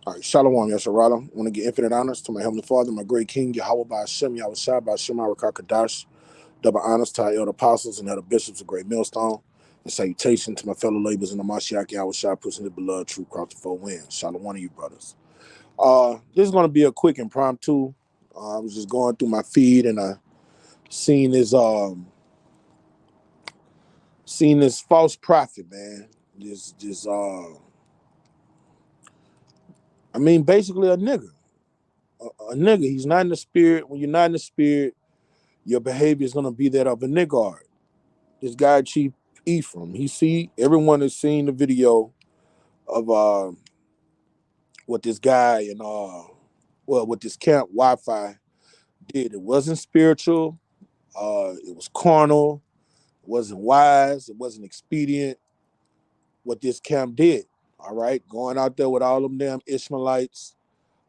All right, Shalom, Yasharala. I want to give infinite honors to my Heavenly Father, my great King, Yahweh by Hashem, Yahweh Shai by Hashem, Kadash. Double honors to our elder apostles and elder bishops of Great Millstone. And salutation to my fellow laborers in the Mashiach, Yahweh Shai, pushing the beloved true cross the four winds. Shalom, one of you brothers. This is going to be a quick impromptu. I was just going through my feed and I seen this false prophet, man. Basically a nigga. A nigga. He's not in the spirit. When you're not in the spirit, your behavior is going to be that of a niggard. This guy, Chief Ephraim, everyone has seen the video of what this guy and what this camp Wi-Fi did. It wasn't spiritual. It was carnal. It wasn't wise. It wasn't expedient. What this camp did. All right, going out there with all them damn Ishmaelites.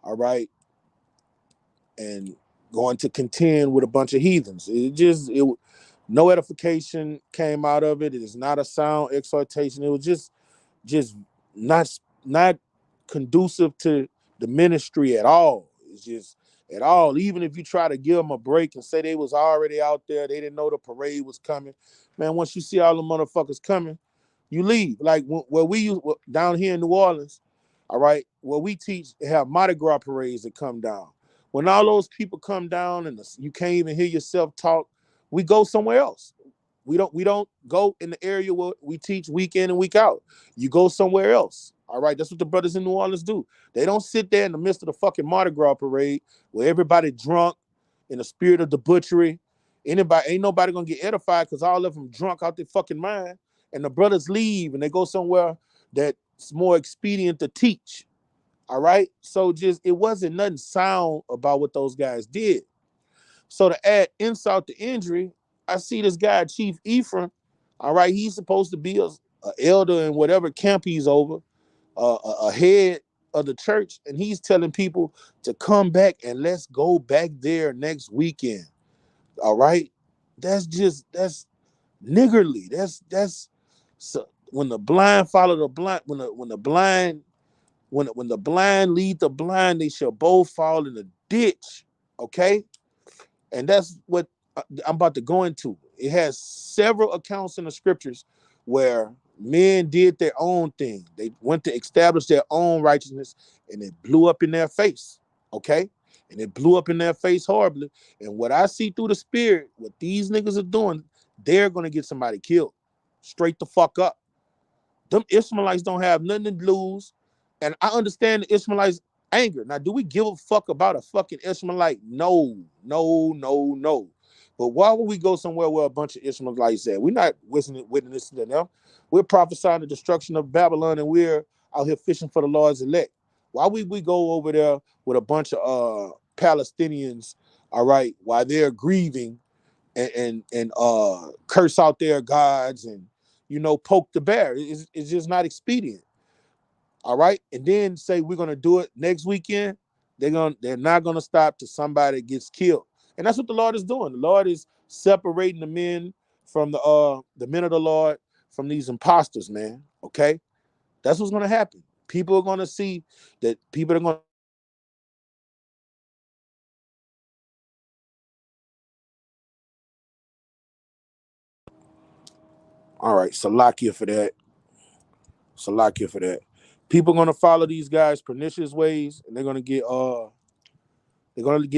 All right, and going to contend with a bunch of heathens. No edification came out of it. It is not a sound exhortation. It was just not conducive to the ministry at all. It's just at all. Even if you try to give them a break and say they was already out there, they didn't know the parade was coming. Man, once you see all the motherfuckers coming, you leave. Like where we use down here in New Orleans, all right, where we teach, they have Mardi Gras parades that come down. When all those people come down and you can't even hear yourself talk, we go somewhere else. We don't go in the area where we teach week in and week out. You go somewhere else. All right, that's what the brothers in New Orleans do. They don't sit there in the midst of the fucking Mardi Gras parade where everybody drunk in the spirit of debauchery. Ain't nobody gonna get edified because all of them drunk out their fucking mind. And the brothers leave and they go somewhere that's more expedient to teach. All right, so it wasn't nothing sound about what those guys did. So to add insult to injury, I see this guy, Chief Ephraim. All right, he's supposed to be a elder in whatever camp he's over, a head of the church, and he's telling people to come back and let's go back there next weekend. All right, that's niggardly. That's so when the blind follow the blind, when the blind lead the blind, they shall both fall in the ditch. Okay, and that's what I'm about to go into. It has several accounts in the scriptures where men did their own thing. They went to establish their own righteousness and it blew up in their face. Okay? And it blew up in their face horribly. And what I see through the spirit, what these niggas are doing, they're going to get somebody killed. Straight the fuck up. Them Ishmaelites don't have nothing to lose. And I understand the Ishmaelites' anger. Now, do we give a fuck about a fucking Ishmaelite? No, no, no, no. But why would we go somewhere where a bunch of Ishmaelites at? We're not witnessing to them. We're prophesying the destruction of Babylon and we're out here fishing for the Lord's elect. Why would we go over there with a bunch of Palestinians, all right, while they're grieving and curse out their gods and, poke the bear? It's just not expedient. All right. And then say we're gonna do it next weekend. They're not gonna stop till somebody gets killed. And that's what the Lord is doing. The Lord is separating the men from the men of the Lord from these imposters, man. Okay. That's what's gonna happen. People are gonna see that people are gonna all right, Salakia for that. Salakia for that. People are gonna follow these guys' pernicious ways, and they're gonna get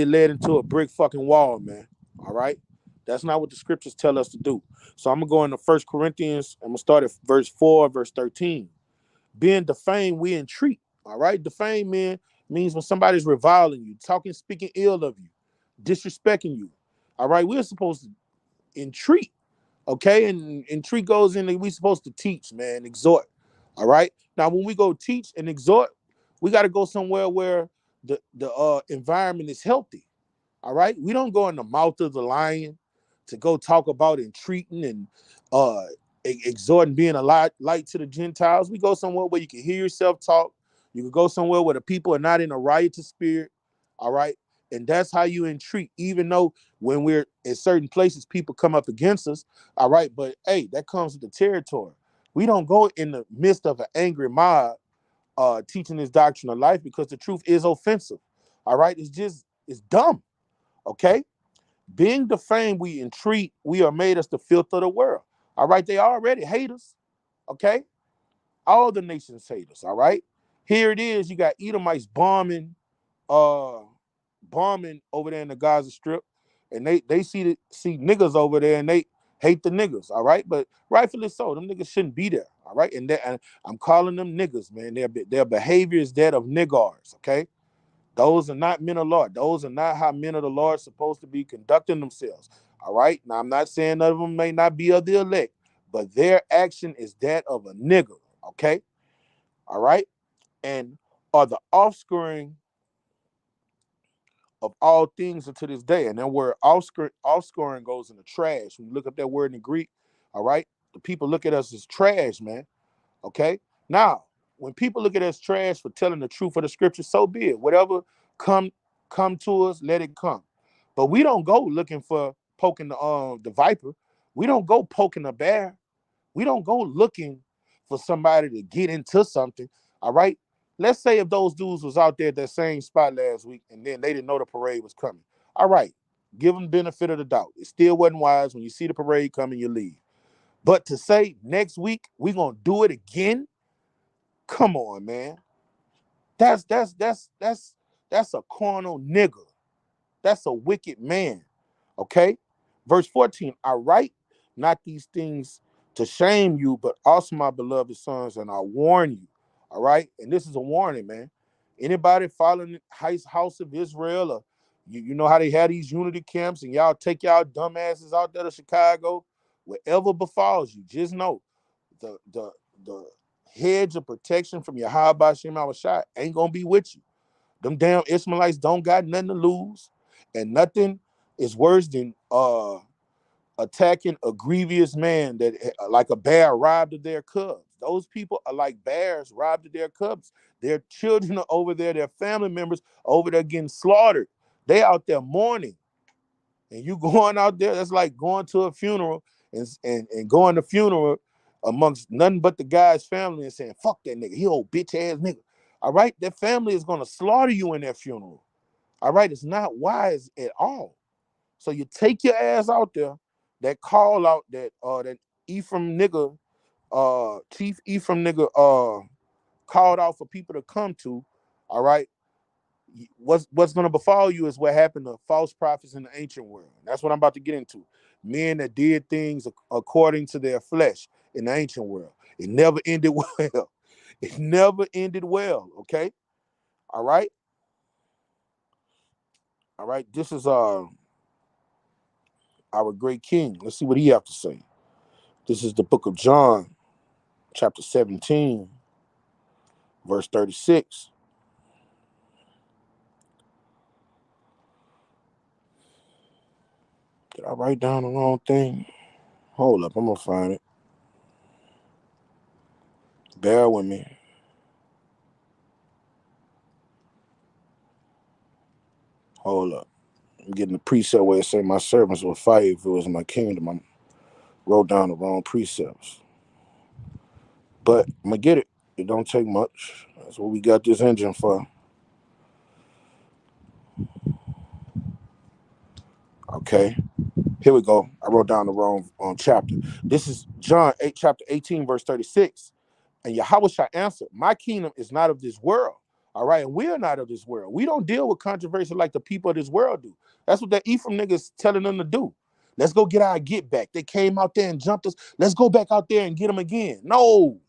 led into a brick fucking wall, man. All right. That's not what the scriptures tell us to do. So I'm gonna go into 1 Corinthians. I'm gonna start at verse 4, verse 13. Being defamed, we entreat. All right. Defame, man, means when somebody's reviling you, speaking ill of you, disrespecting you. All right. We're supposed to entreat. Okay. And entreat goes in, we're supposed to teach, man, exhort. All right. Now, when we go teach and exhort, we got to go somewhere where the environment is healthy. All right. We don't go in the mouth of the lion to go talk about entreating and exhorting, being a light to the Gentiles. We go somewhere where you can hear yourself talk. You can go somewhere where the people are not in a riotous spirit. All right. And that's how you entreat, even though when we're in certain places, people come up against us. All right. But hey, that comes with the territory. We don't go in the midst of an angry mob teaching this doctrine of life, because the truth is offensive. All right, it's dumb. Okay, being defamed, we entreat, we are made as the filth of the world. All right, they already hate us. Okay, all the nations hate us. All right, here it is. You got Edomites uh, bombing over there in the Gaza Strip, and they see niggas over there, and they hate the niggas. All right, but rightfully so. Them niggas shouldn't be there. All right, and I'm calling them niggas, man. Their behavior is that of niggars. Okay, those are not men of the Lord. Those are not how men of the Lord are supposed to be conducting themselves. All right. Now, I'm not saying none of them may not be of the elect, but their action is that of a nigger. Okay. All right. And are the offscouring of all things unto this day. And then where offscouring goes in the trash. When you look up that word in the Greek, all right, the people look at us as trash, man. Okay. Now, when people look at us trash for telling the truth of the scripture, so be it. Whatever come to us, let it come. But we don't go looking for poking the viper. We don't go poking the bear. We don't go looking for somebody to get into something. All right. Let's say if those dudes was out there at that same spot last week and then they didn't know the parade was coming. All right. Give them benefit of the doubt. It still wasn't wise. When you see the parade coming, you leave. But to say next week we're gonna do it again, come on, man. That's a carnal nigga. That's a wicked man. Okay? Verse 14, I write not these things to shame you, but also my beloved sons, and I warn you. All right? And this is a warning, man. Anybody following House of Israel, or you know how they had these unity camps, and y'all take y'all dumbasses out there to Chicago, whatever befalls you, just know the hedge of protection from your Yahweh Shem Shai ain't gonna be with you. Them damn Ishmaelites don't got nothing to lose, and nothing is worse than attacking a grievous man that like a bear robbed of their cubs. Those people are like bears robbed of their cubs. Their children are over there, their family members over there getting slaughtered. They out there mourning. And you going out there, that's like going to a funeral and going to funeral amongst nothing but the guy's family and saying, fuck that nigga, he old bitch ass nigga. All right, that family is gonna slaughter you in that funeral. All right, it's not wise at all. So you take your ass out there, that call out that Ephraim nigga, Chief Ephraim nigga called out for people to come to. All right, what's going to befall you is what happened to false prophets in the ancient world. That's what I'm about to get into. Men that did things according to their flesh in the ancient world. It never ended well. It never ended well. Okay. All right. All right. This is our great king. Let's see what he have to say. This is the book of John, chapter 17, verse 36. Did I write down the wrong thing? Hold up, I'm gonna find it. Bear with me. Hold up. I'm getting the precept where it said my servants will fight if it was my kingdom. I wrote down the wrong precepts. But I'm gonna get it. It don't take much. That's what we got this engine for. Okay. Here we go. I wrote down the wrong chapter. This is John 8, chapter 18, verse 36. And Yahweh shall answer, my kingdom is not of this world. All right. And we're not of this world. We don't deal with controversy like the people of this world do. That's what that Ephraim nigga's telling them to do. Let's go get our get back. They came out there and jumped us. Let's go back out there and get them again. No,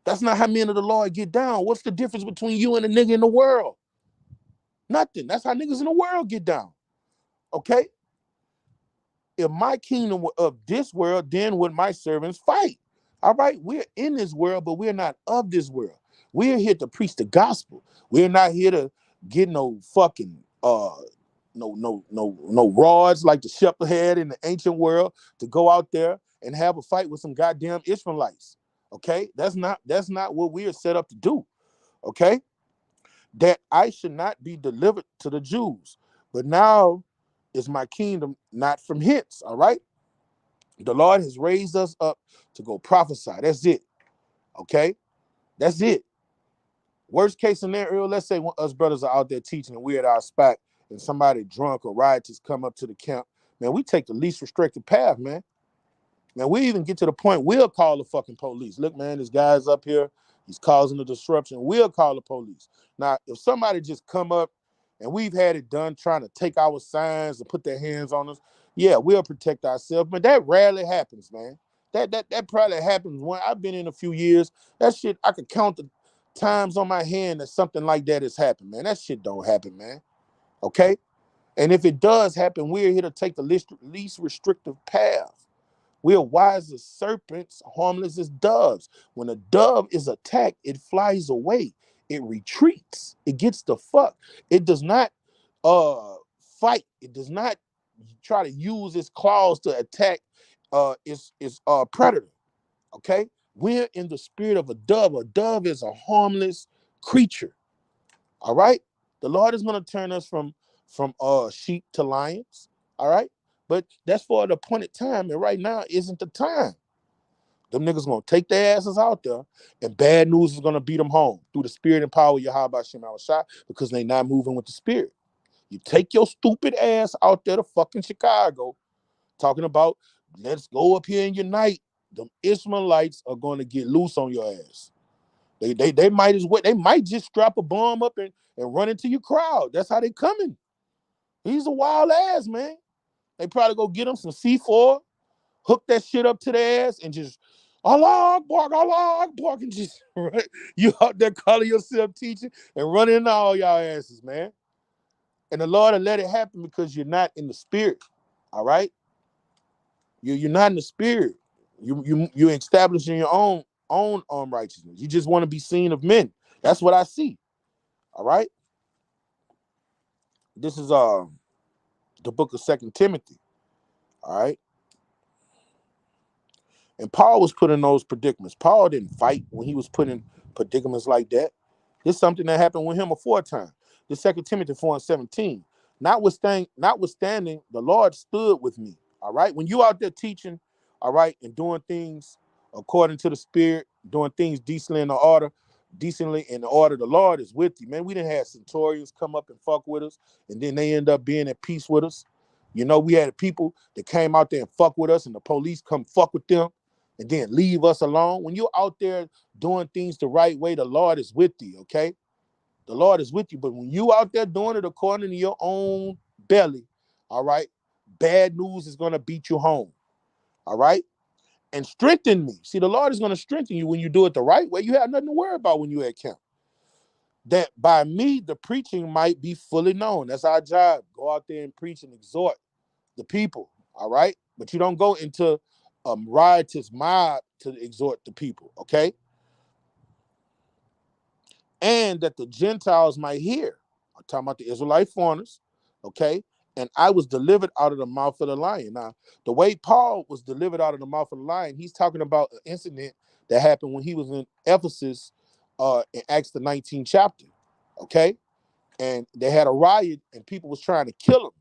that's not how men of the Lord get down. What's the difference between you and a nigga in the world? Nothing. That's how niggas in the world get down. Okay. If my kingdom were of this world, then would my servants fight? All right, we're in this world, but we're not of this world. We're here to preach the gospel. We're not here to get no fucking no rods like the shepherd had in the ancient world to go out there and have a fight with some goddamn Israelites. Okay, that's not what we are set up to do. Okay, that I should not be delivered to the Jews, but now is my kingdom not from hence. All right. The Lord has raised us up to go prophesy. That's it. Okay. That's it. Worst case scenario, let's say when us brothers are out there teaching and we're at our spot and somebody drunk or riotous come up to the camp, man, we take the least restricted path, man. Man, we even get to the point we'll call the fucking police. Look, man, this guy's up here. He's causing a disruption. We'll call the police. Now, if somebody just come up and we've had it done trying to take our signs and put their hands on us, yeah, we'll protect ourselves. But that rarely happens, man. That probably happens when I've been in a few years. That shit, I could count the times on my hand that something like that has happened, man. That shit don't happen, man. Okay? And if it does happen, we're here to take the least restrictive path. We are wise as serpents, harmless as doves. When a dove is attacked, it flies away. It retreats. It gets the fuck. It does not fight. It does not try to use its claws to attack its predator. Okay? We're in the spirit of a dove. A dove is a harmless creature. All right? The Lord is going to turn us from sheep to lions. All right? But that's for an appointed time, and right now isn't the time. Them niggas gonna take their asses out there, and bad news is gonna beat them home through the spirit and power of Yahweh Shem Shah, because they not moving with the spirit. You take your stupid ass out there to fucking Chicago, talking about let's go up here and unite. Them Ishmaelites are gonna get loose on your ass. They might as well, they might just strap a bomb up and run into your crowd. That's how they coming. He's a wild ass, man. They probably go get them some C4, hook that shit up to their ass, and just Allah Akbar, and just right? You out there calling yourself teaching and running into all y'all asses, man. And the Lord will let it happen because you're not in the spirit. All right? You're not in the spirit. You're establishing your own righteousness. You just want to be seen of men. That's what I see. All right. This is the book of Second Timothy. All right. And Paul was put in those predicaments. Paul didn't fight when he was put in predicaments like that. This is something that happened with him aforetime. This 2 Timothy 4:17. Notwithstanding, the Lord stood with me. All right. When you out there teaching, all right, and doing things according to the spirit, doing things decently in the order, the Lord is with you. Man, we didn't have centurions come up and fuck with us, and then they end up being at peace with us. You know, we had people that came out there and fuck with us, and the police come fuck with them and then leave us alone. When you're out there doing things the right way, the Lord is with you, okay? The Lord is with you. But when you out there doing it according to your own belly, all right, bad news is going to beat you home, all right? And strengthen me. See, the Lord is going to strengthen you when you do it the right way. You have nothing to worry about when you're at camp. That by me, the preaching might be fully known. That's our job. Go out there and preach and exhort the people, all right? But you don't go into a riotous mob to exhort the people, okay? And that the Gentiles might hear. I'm talking about the Israelite foreigners, okay? And I was delivered out of the mouth of the lion. Now, the way Paul was delivered out of the mouth of the lion, he's talking about an incident that happened when he was in Ephesus in Acts the 19th chapter, okay? And they had a riot and people was trying to kill him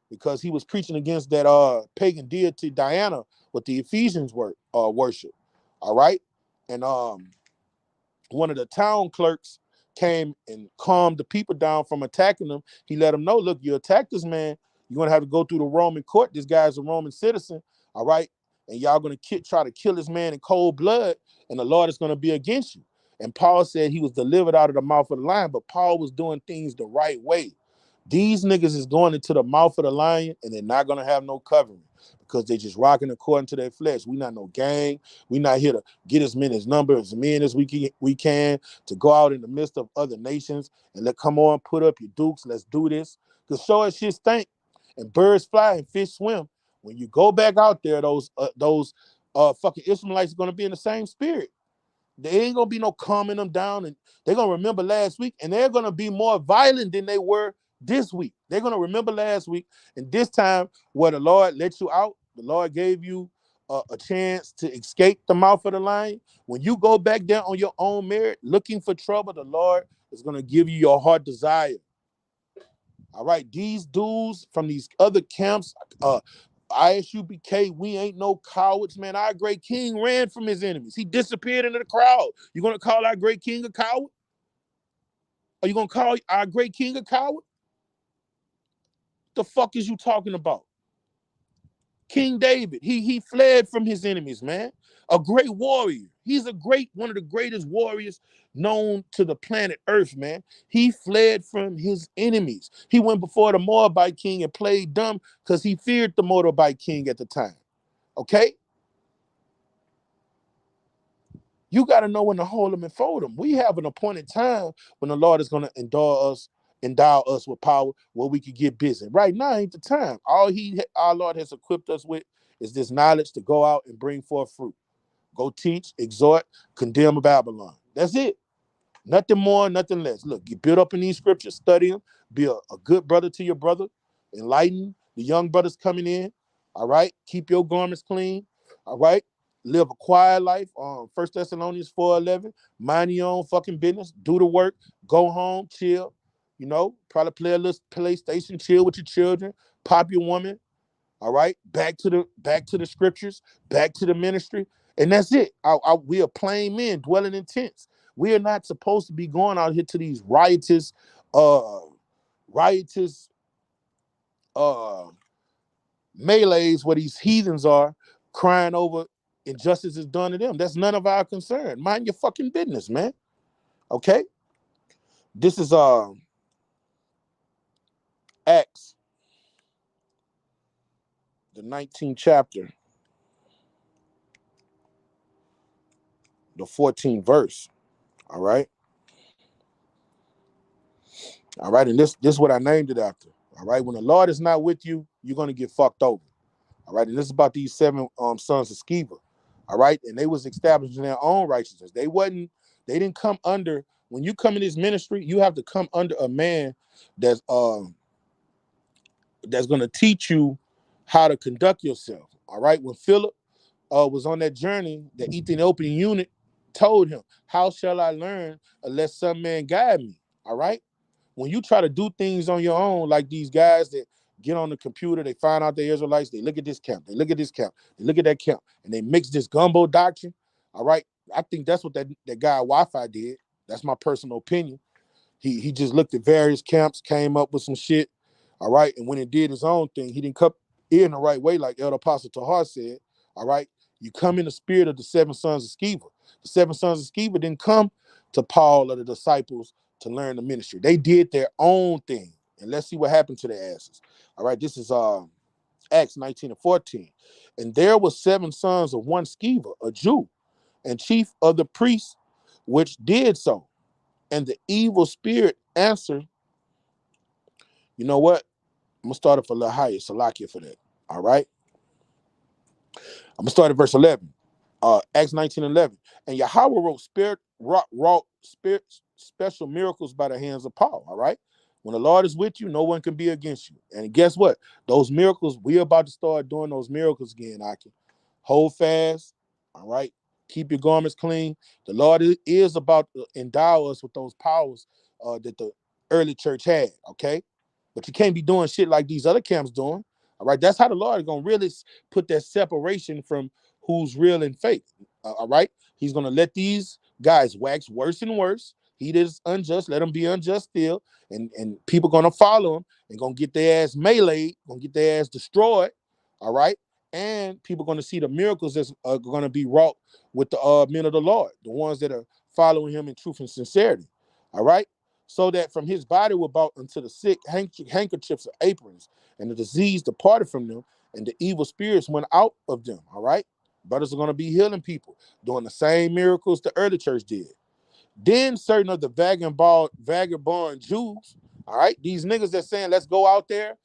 because he was preaching against that pagan deity Diana, what the Ephesians worship. All right. And one of the town clerks came and calmed the people down from attacking them. He let them know, look, you attacked this man, you're gonna have to go through the Roman court. This guy's a Roman citizen, all right? And y'all gonna try to kill this man in cold blood, and the Lord is gonna be against you. And Paul said he was delivered out of the mouth of the lion, but Paul was doing things the right way. These niggas is going into the mouth of the lion, and they're not gonna have no covering because they just rocking according to their flesh. We not no gang. We not here to get as many numbers as men as we can to go out in the midst of other nations and come on, put up your dukes. Let's do this. Cause show us shit stink, and birds fly and fish swim. When you go back out there, those fucking Israelites are gonna be in the same spirit. They ain't gonna be no calming them down, and they're gonna remember last week, and they're gonna be more violent than they were this week. They're gonna remember last week, and this time where the Lord let you out, the Lord gave you a chance to escape the mouth of the lion. When you go back there on your own merit, looking for trouble, the Lord is gonna give you your heart desire. All right, these dudes from these other camps, ISUBK, we ain't no cowards, man. Our great king ran from his enemies. He disappeared into the crowd. You gonna call our great king a coward? Are you gonna call our great king a coward? The fuck is you talking about? King David, he fled from his enemies, man. A great warrior. He's one of the greatest warriors known to the planet Earth, man. He fled from his enemies. He went before the Moabite king and played dumb because he feared the Moabite king at the time. Okay? You got to know when to hold them and fold them. We have an appointed time when the Lord is going to endow us with power where we could get busy. Right now ain't the time. Our Lord has equipped us with is this knowledge to go out and bring forth fruit. Go teach, exhort, condemn Babylon. That's it. Nothing more, nothing less. Look, get built up in these scriptures, study them, be a good brother to your brother, enlighten the young brothers coming in. All right. Keep your garments clean. All right. Live a quiet life. 1 Thessalonians 4:11. Mind your own fucking business. Do the work. Go home, chill. Probably play a little PlayStation, chill with your children, pop your woman. All right, back to the scriptures, back to the ministry, and that's it. We are plain men dwelling in tents. We are not supposed to be going out here to these uh, riotous uh, melees where these heathens are crying over injustice is done to them. That's none of our concern. Mind your fucking business, man. Okay, this is Acts, the 19th chapter, the 14th verse. All right. All right, and this is what I named it after. All right, when the Lord is not with you, you're gonna get fucked over. All right, and this is about these seven sons of Sceva. All right, and they was established in their own righteousness. They didn't come under. When you come in this ministry, you have to come under a man that's gonna teach you how to conduct yourself. All right, when Philip was on that journey, the Ethiopian eunuch told him, "How shall I learn unless some man guide me?" All right. When you try to do things on your own, like these guys that get on the computer, they find out they're Israelites, they look at this camp, they look at this camp, they look at that camp, and they mix this gumbo doctrine. All right. I think that's what that guy Wi-Fi did. That's my personal opinion. He just looked at various camps, came up with some shit. All right. And when he did his own thing, he didn't come in the right way, like Elder Apostle Tahar said. All right. You come in the spirit of the seven sons of Sceva. The seven sons of Sceva didn't come to Paul or the disciples to learn the ministry. They did their own thing. And let's see what happened to their asses. All right. This is Acts 19 and 14. And there were seven sons of one Sceva, a Jew, and chief of the priests, which did so. And the evil spirit answered, you know what? I'm going to start it for a little higher. Salakia for that. All right. I'm going to start at verse 11. Acts 19:11. And Yahweh wrought special miracles by the hands of Paul. All right. When the Lord is with you, no one can be against you. And guess what? Those miracles, we're about to start doing those miracles again, Aki. Hold fast. All right. Keep your garments clean. The Lord is about to endow us with those powers that the early church had. Okay. But you can't be doing shit like these other camps doing. All right. That's how the Lord is going to really put that separation from who's real and fake. All right. He's going to let these guys wax worse and worse. He that is unjust, let him be unjust still. And people going to follow him and going to get their ass meleeed, going to get their ass destroyed. All right. And people going to see the miracles that's going to be wrought with the men of the Lord, the ones that are following him in truth and sincerity. All right. So that from his body were brought unto the sick handkerchiefs or aprons, and the disease departed from them, and the evil spirits went out of them. All right. Brothers are going to be healing people, doing the same miracles the early church did. Then certain of the vagabond Jews, all right, these niggas that saying, let's go out there,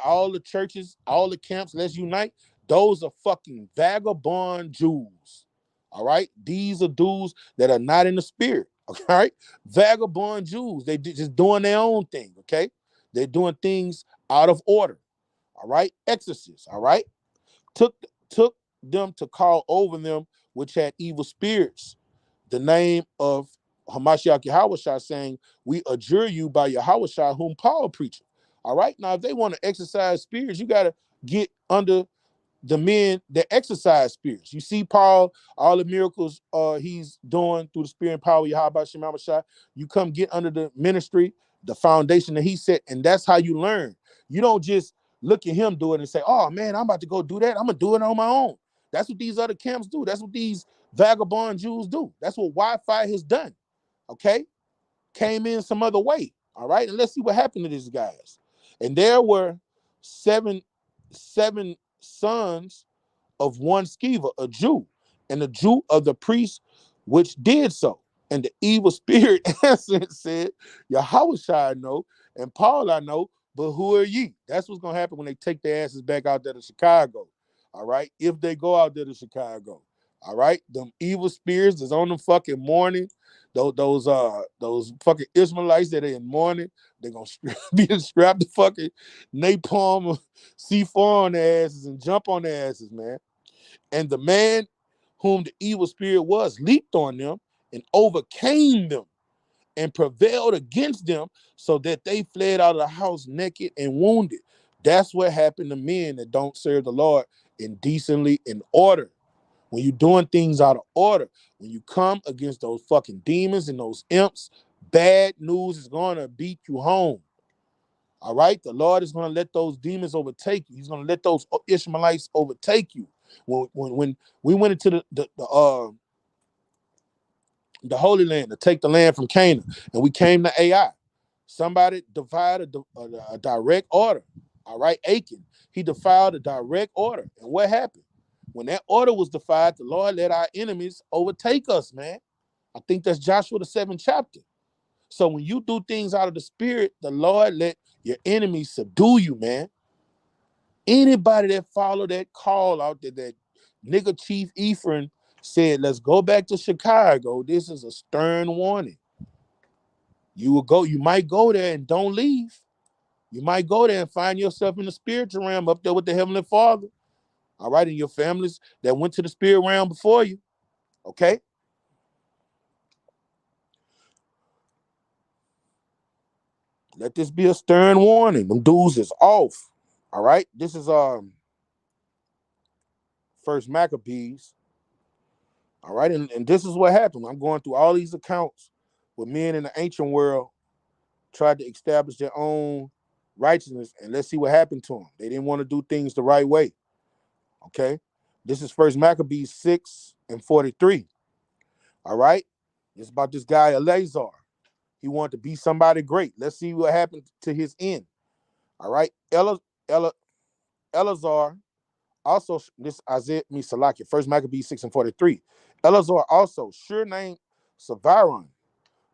all the churches, all the camps, let's unite. Those are fucking vagabond Jews. All right. These are dudes that are not in the spirit. All right. Vagabond Jews. They just doing their own thing. Okay. They're doing things out of order. All right. Exorcists. All right. Took them to call over them which had evil spirits the name of Hamashiach Yahushua, saying, we adjure you by Yahushua whom Paul preached. All right. Now, if they want to exercise spirits, you got to get under the men that exercise spirits. You see Paul, all the miracles he's doing through the spirit and power of Yahweh Shema Shai. You come get under the ministry, the foundation that he set, and that's how you learn. You don't just look at him do it and say, oh man, I'm about to go do that. I'm gonna do it on my own. That's what these other camps do. That's what these vagabond Jews do. That's what Wi-Fi has done. Okay? Came in some other way. All right. And let's see what happened to these guys. And there were seven sons of one sceva, a Jew, and the Jew of the priest, which did so. And the evil spirit answered and said, Yahweh I know, and Paul I know, but who are ye? That's what's going to happen when they take their asses back out there to Chicago. All right. If they go out there to Chicago. All right. Them evil spirits is on them fucking morning. Those fucking Ishmaelites that are in mourning, they're gonna be strapped the fucking napalm or C4 on their asses and jump on their asses, man. And the man whom the evil spirit was leaped on them and overcame them and prevailed against them so that they fled out of the house naked and wounded. That's what happened to men that don't serve the Lord indecently in order. When you're doing things out of order, when you come against those fucking demons and those imps, bad news is going to beat you home. All right? The Lord is going to let those demons overtake you. He's going to let those Ishmaelites overtake you. When we went into the Holy Land to take the land from Canaan, and we came to Ai, somebody defied a direct order. All right? Achan, he defied a direct order. And what happened? When that order was defied, the Lord let our enemies overtake us, man. I think that's Joshua the 7th chapter. So when you do things out of the spirit, the Lord let your enemies subdue you, man. Anybody that followed that call out there, that nigga Chief Ephraim said, let's go back to Chicago. This is a stern warning. You might go there and don't leave. You might go there and find yourself in the spiritual realm up there with the Heavenly Father. All right, and your families that went to the spirit realm before you. Okay? Let this be a stern warning. Them dudes is off. All right? This is First Maccabees. All right, and this is what happened. I'm going through all these accounts where men in the ancient world tried to establish their own righteousness, and let's see what happened to them. They didn't want to do things the right way. Okay? This is First Maccabees 6:43. All right? It's about this guy Eleazar. He wanted to be somebody great. Let's see what happened to his end. All right? Eleazar also, this Isaiah Salaki, First Maccabees 6:43. Eleazar also, sure name Savaron,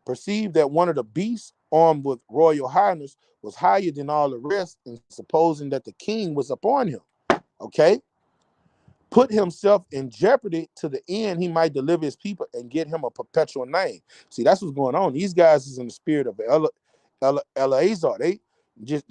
perceived that one of the beasts armed with royal highness was higher than all the rest, and supposing that the king was upon him. Okay? Put himself in jeopardy to the end he might deliver his people and get him a perpetual name. See, that's what's going on. These guys is in the spirit of Eleazar. They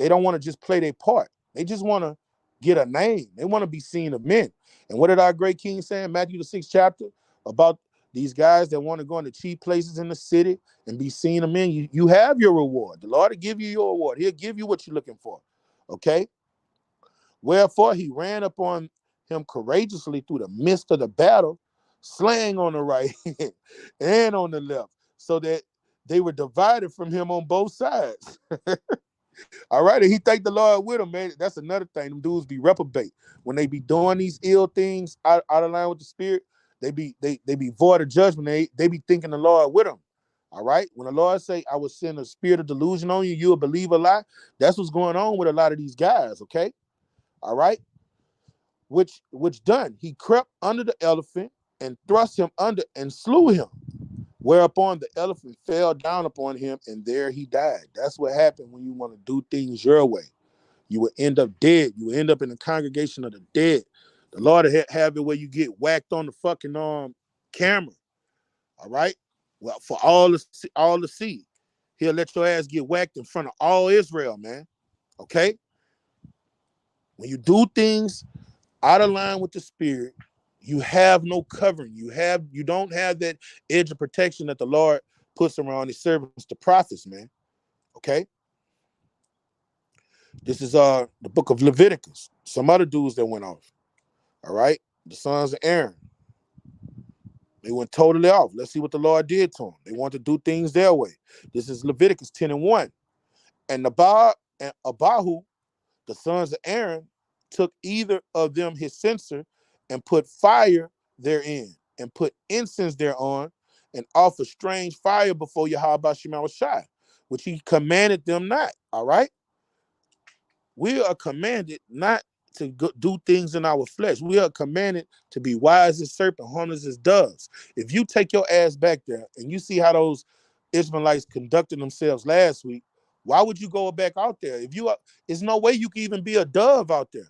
don't want to just play their part. They just want to get a name. They want to be seen of men. And what did our great king say in Matthew the 6th chapter about these guys that want to go into cheap places in the city and be seen of men? You have your reward. The Lord will give you your reward. He'll give you what you're looking for. Okay? Wherefore he ran upon him courageously through the midst of the battle, slaying on the right hand and on the left, so that they were divided from him on both sides. All right, and he thanked the Lord with him, man. That's another thing. Them dudes be reprobate. When they be doing these ill things out of line with the spirit, they be void of judgment. They be thinking the Lord with them. All right. When the Lord say, I will send a spirit of delusion on you, you'll believe a lie. That's what's going on with a lot of these guys. Okay. All right. Which done, he crept under the elephant and thrust him under and slew him. Whereupon the elephant fell down upon him, and there he died. That's what happened when you want to do things your way. You will end up dead. You will end up in the congregation of the dead. The Lord will have it where you get whacked on the fucking camera. All right? Well, for all to see. He'll let your ass get whacked in front of all Israel, man. Okay? When you do things out of line with the spirit, you have no covering. You don't have that edge of protection that the Lord puts around his servants, the prophets, man. Okay? This is the book of Leviticus. Some other dudes that went off. All right, the sons of Aaron, they went totally off. Let's see what the Lord did to them. They want to do things their way. This is Leviticus 10:1. And Nabal and Abihu, the sons of Aaron, took either of them his censer and put fire therein, and put incense thereon, and offered strange fire before Yahweh Shema Shai, which he commanded them not. All right? We are commanded not to do things in our flesh. We are commanded to be wise as serpent, harmless as doves. If you take your ass back there and you see how those Israelites conducted themselves last week, why would you go back out there? If you are, there's no way you can even be a dove out there.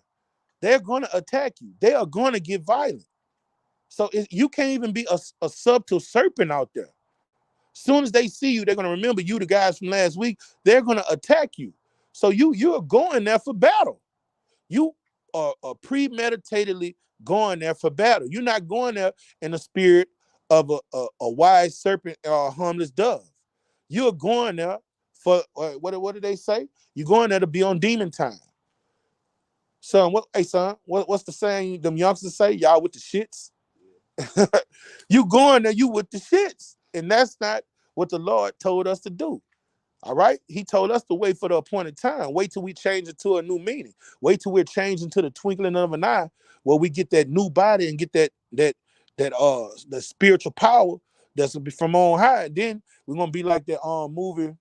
They're going to attack you. They are going to get violent. So you can't even be a subtle serpent out there. Soon as they see you, they're going to remember you, the guys from last week. They're going to attack you. So you're going there for battle. You are premeditatedly going there for battle. You're not going there in the spirit of a wise serpent or a harmless dove. You're going there for what did they say? You're going there to be on demon time. Son, what's the saying them youngsters say? Y'all with the shits? You going there, you with the shits. And that's not what the Lord told us to do. All right? He told us to wait for the appointed time. Wait till we change it to a new meaning. Wait till we're changing to the twinkling of an eye, where we get that new body and get that the spiritual power that's gonna be from on high. And then we're gonna be like that movie,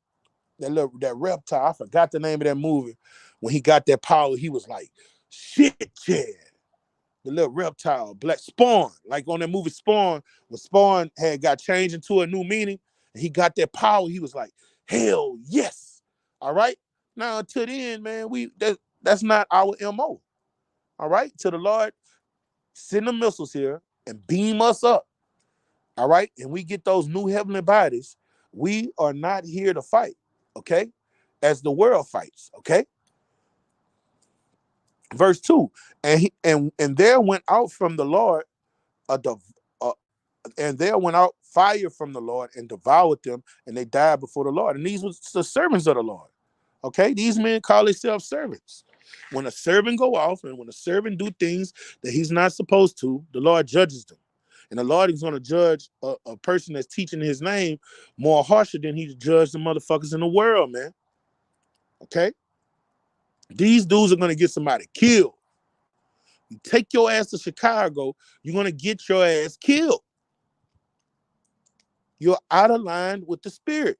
that reptile. I forgot the name of that movie. When he got that power, he was like, shit, yeah. The little reptile, Black Spawn, like on that movie Spawn, when Spawn had got changed into a new meaning, and he got that power, he was like, hell yes. All right. Now to the end, man, that's not our MO. All right. To the Lord, send the missiles here and beam us up. All right. And we get those new heavenly bodies. We are not here to fight. Okay. As the world fights. Okay. Verse 2. And there went out from the Lord a and there went out fire from the Lord and devoured them, and they died before the Lord. And these were the servants of the Lord. Okay, these men call themselves servants. When a servant go off and when a servant do things that he's not supposed to, the Lord judges them. And the Lord is going to judge a person that's teaching his name more harsher than he judged the motherfuckers in the world, man. Okay? These dudes are going to get somebody killed. You take your ass to Chicago, you're going to get your ass killed. You're out of line with the spirit.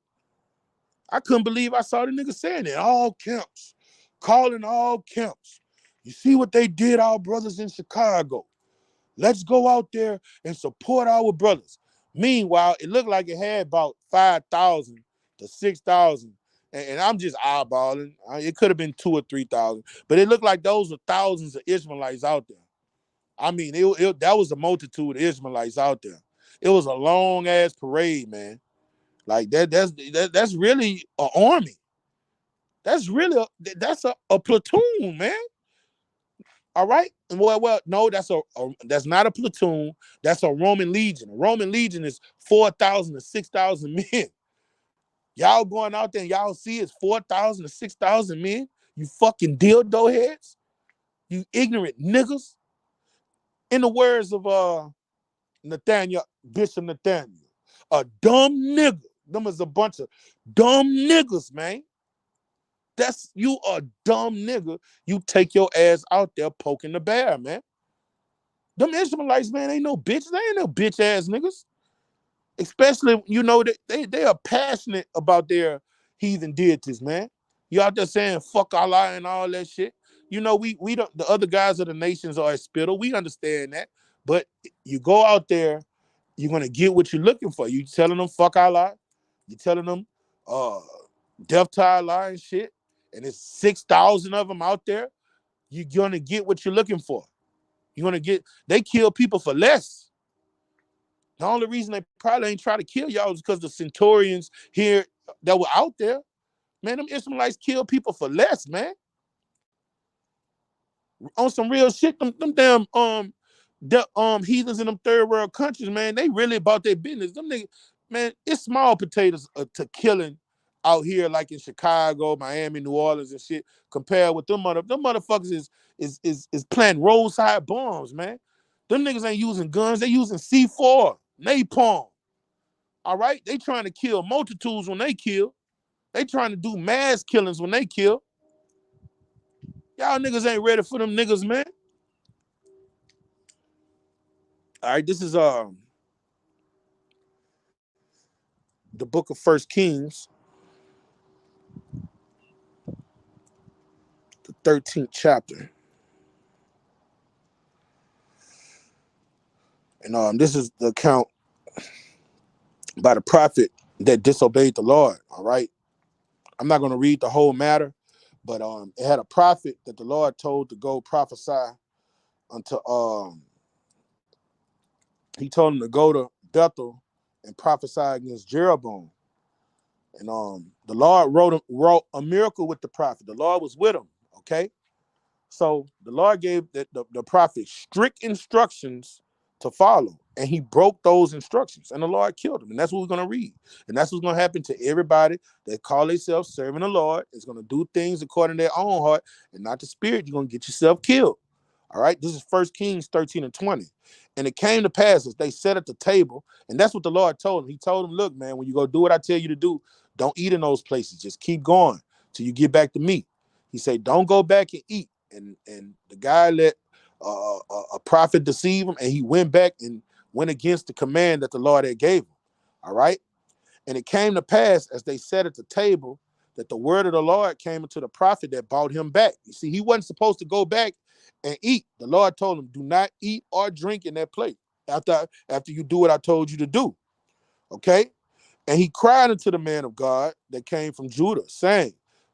I couldn't believe I saw the nigga saying it. All camps, calling all camps. You see what they did, our brothers in Chicago. Let's go out there and support our brothers. Meanwhile, it looked like it had about 5,000 to 6,000. And I'm just eyeballing. It could have been 2,000 or 3,000. But it looked like those were thousands of Ishmaelites out there. I mean, that was a multitude of Ishmaelites out there. It was a long-ass parade, man. Like that's really an army. That's really that's a platoon, man. All right. Well, no, that's not a platoon. That's a Roman legion. A Roman legion is 4,000 to 6,000 men. Y'all going out there and y'all see it's 4,000 to 6,000 men. You fucking dildo heads. You ignorant niggas. In the words of Nathaniel, Bishop Nathaniel, a dumb nigga. Them is a bunch of dumb niggas, man. You a dumb nigga. You take your ass out there poking the bear, man. Them Israelites, man, ain't no bitch. They ain't no bitch ass niggas. Especially, you know, they are passionate about their heathen deities, man. You out there saying fuck Allah and all that shit. You know, we don't, the other guys of the nations are at spittle. We understand that. But you go out there, you're gonna get what you're looking for. You telling them fuck Allah. You telling them death to Allah and shit. And there's 6,000 of them out there. You're gonna get what you're looking for. They kill people for less. The only reason they probably ain't try to kill y'all is because the centurions here that were out there, man, them Israelites kill people for less, man. On some real shit, them damn heathens in them third world countries, man, they really about their business. Them niggas, man, it's small potatoes to killing out here like in Chicago, Miami, New Orleans and shit, compared with them motherfuckers is planting roadside bombs, man. Them niggas ain't using guns, they using C4, napalm. All right? They trying to kill multitudes when they kill. They trying to do mass killings when they kill. Y'all niggas ain't ready for them niggas, man. All right, this is the book of First Kings, the 13th chapter. And this is the account by the prophet that disobeyed the Lord. All right. I'm not going to read the whole matter, but it had a prophet that the Lord told to go prophesy unto he told him to go to Bethel and prophesy against Jeroboam. And the Lord wrote a miracle with the prophet. The Lord was with him. Okay. So the Lord gave the prophet strict instructions to follow, and he broke those instructions, and the Lord killed him. And that's what we're going to read. And that's what's going to happen to everybody that call themselves serving the Lord. Is going to do things according to their own heart and not the spirit. You're going to get yourself killed. All right. This is 1 Kings 13 and 20. And it came to pass as they sat at the table, and that's what the Lord told him. He told him, look, man, when you go do what I tell you to do, don't eat in those places. Just keep going till you get back to me. He said, don't go back and eat. And the guy let a prophet deceive him, and he went back and went against the command that the Lord had gave him. All right. And it came to pass as they sat at the table that the word of the Lord came into the prophet that brought him back. You see, he wasn't supposed to go back and eat. The Lord told him, do not eat or drink in that place after you do what I told you to do. Okay. And he cried unto the man of God that came from Judah, saying,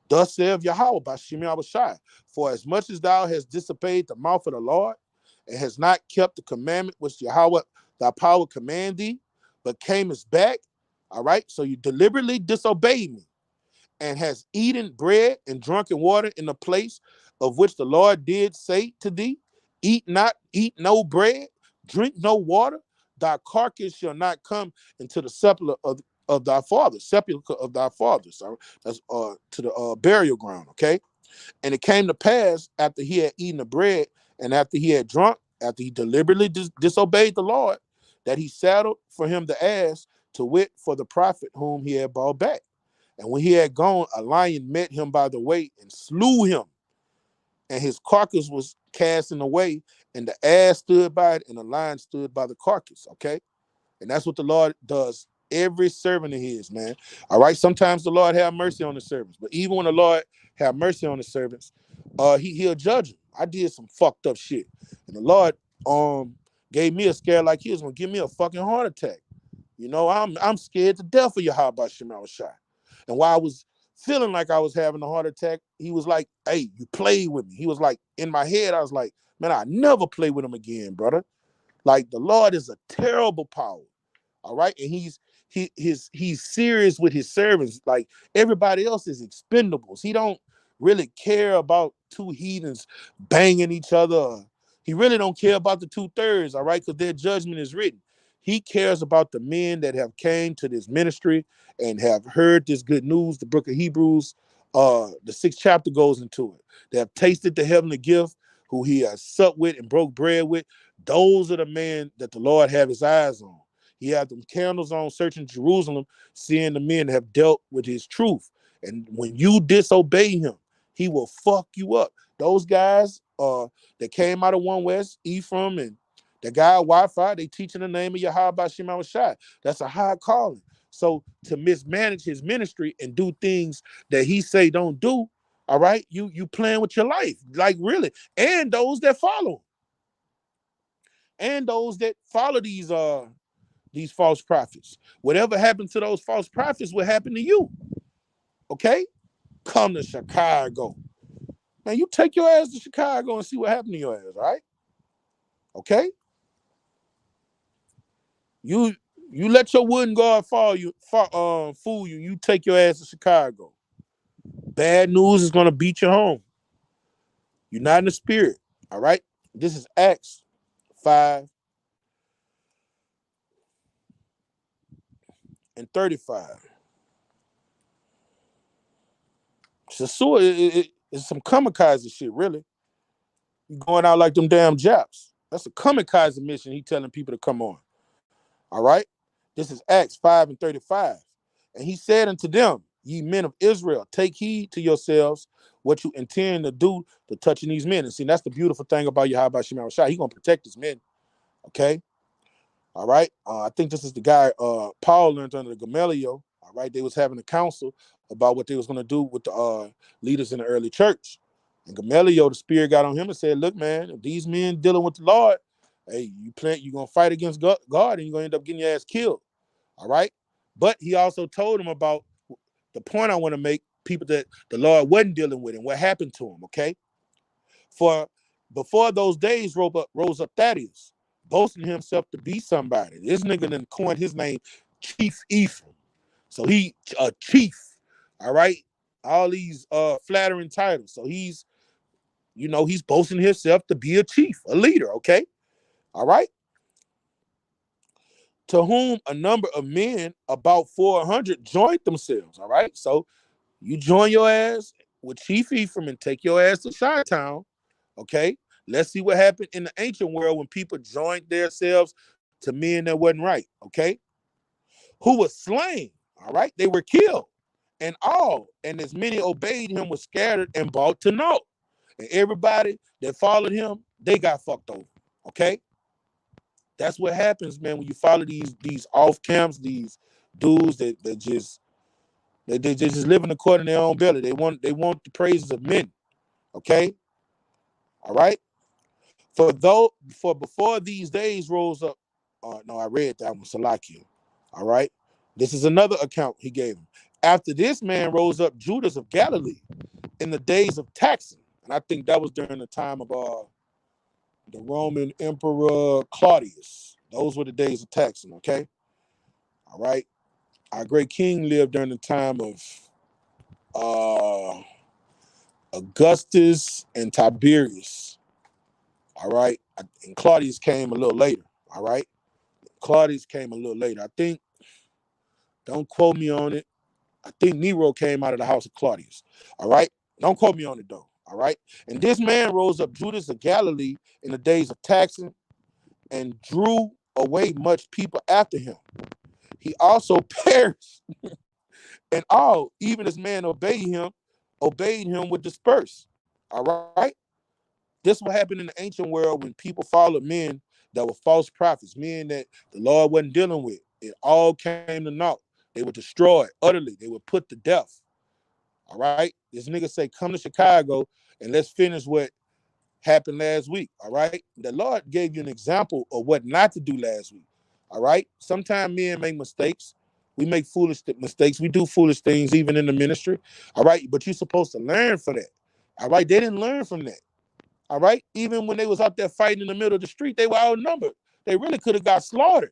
thus saith Yahweh by Shemi Abishai, for as much as thou hast disobeyed the mouth of the Lord, and hast not kept the commandment which Yahweh thy power command thee, but camest back, all right, so you deliberately disobeyed me, and has eaten bread and drunken water in the place of which the Lord did say to thee, eat no bread, drink no water, thy carcass shall not come into the sepulchre of thy fathers. So that's to the burial ground, okay? And it came to pass after he had eaten the bread and after he had drunk, after he deliberately disobeyed the Lord, that he saddled for him the ass, to wit, for the prophet whom he had brought back. And when he had gone, a lion met him by the way and slew him. And his carcass was cast in the way, and the ass stood by it, and the lion stood by the carcass. Okay. And that's what the Lord does every servant of his, man. All right. Sometimes the Lord have mercy on the servants, but even when the Lord have mercy on the servants, he'll judge them. I did some fucked up shit. And the Lord gave me a scare like he was gonna give me a fucking heart attack. You know, I'm scared to death of Yahweh Shemal Shai. And while I was feeling like I was having a heart attack, he was like, hey, you played with me. He was like, in my head, I was like, man, I never play with him again, brother. Like the Lord is a terrible power. All right. And he's serious with his servants. Like everybody else is expendables. He don't really care about two heathens banging each other. He really don't care about the 2/3, all right, because their judgment is written. He cares about the men that have came to this ministry and have heard this good news. The book of Hebrews, the 6th chapter goes into it. They have tasted the heavenly gift, who he has supped with and broke bread with. Those are the men that the Lord have his eyes on. He had them candles on, searching Jerusalem, seeing the men that have dealt with his truth. And when you disobey him, he will fuck you up. Those guys that came out of One West, Ephraim, and the guy Wi-Fi, they teaching the name of Yahweh Shema Shai. That's a high calling. So to mismanage his ministry and do things that he say don't do, all right, you playing with your life, like really. And those that follow, and those that follow these false prophets. Whatever happened to those false prophets will happen to you. Okay? Come to Chicago. Man, you take your ass to Chicago and see what happened to your ass, all right? Okay? You let your wooden guard fool you. You take your ass to Chicago. Bad news is gonna beat you home. You're not in the spirit. All right. This is Acts 5 and 35. It's some kamikaze shit, really. You going out like them damn Japs. That's a kamikaze mission he telling people to come on. All right? This is Acts 5 and 35. And he said unto them, ye men of Israel, take heed to yourselves what you intend to do to touching these men. And see, that's the beautiful thing about Yahweh Shema Rashai. He going to protect his men. Okay? All right? I think this is the guy Paul learned under Gamaliel. All right? They was having a council about what they was going to do with the leaders in the early church. And Gamaliel, the spirit got on him and said, look, man, if these men dealing with the Lord, hey, you're going to fight against God and you're going to end up getting your ass killed. All right? But he also told him about the point I want to make, people that the Lord wasn't dealing with and what happened to him, okay? For before those days rose up Thaddeus, boasting himself to be somebody. This nigga then coined his name Chief Ephraim. So he a chief, all right? All these flattering titles. So he's boasting himself to be a chief, a leader, okay? All right? To whom a number of men, about 400, joined themselves, all right? So you join your ass with Chief Ephraim and take your ass to Chi-Town, okay? Let's see what happened in the ancient world when people joined themselves to men that wasn't right, okay? Who was slain, all right? They were killed, and as many obeyed him was scattered and brought to naught. And everybody that followed him, they got fucked over, okay? That's what happens, man, when you follow these off camps, these dudes that just they just living according to their own belly. They want the praises of men. Okay? All right? For before these days rose up. No, I read that one, Salakia. All right. This is another account he gave him. After this man rose up Judas of Galilee in the days of taxing. And I think that was during the time of the Roman Emperor Claudius. Those were the days of taxing, okay? All right. Our great king lived during the time of Augustus and Tiberius. All right. And Claudius came a little later. All right. Claudius came a little later. I think, don't quote me on it. I think Nero came out of the house of Claudius. All right. Don't quote me on it though. All right. And this man rose up Judas of Galilee in the days of taxing and drew away much people after him. He also perished. And all, even as man obeyed him with disperse. All right. This what happened in the ancient world when people followed men that were false prophets, men that the Lord wasn't dealing with. It all came to naught. They were destroyed utterly. They were put to death. All right. This nigga say, come to Chicago and let's finish what happened last week. All right. The Lord gave you an example of what not to do last week. All right. Sometimes men make mistakes. We make foolish mistakes. We do foolish things even in the ministry. All right. But you're supposed to learn from that. All right. They didn't learn from that. All right. Even when they was out there fighting in the middle of the street, they were outnumbered. They really could have got slaughtered.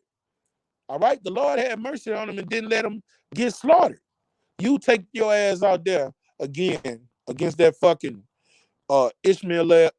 All right. The Lord had mercy on them and didn't let them get slaughtered. You take your ass out there again against that fucking Ishmael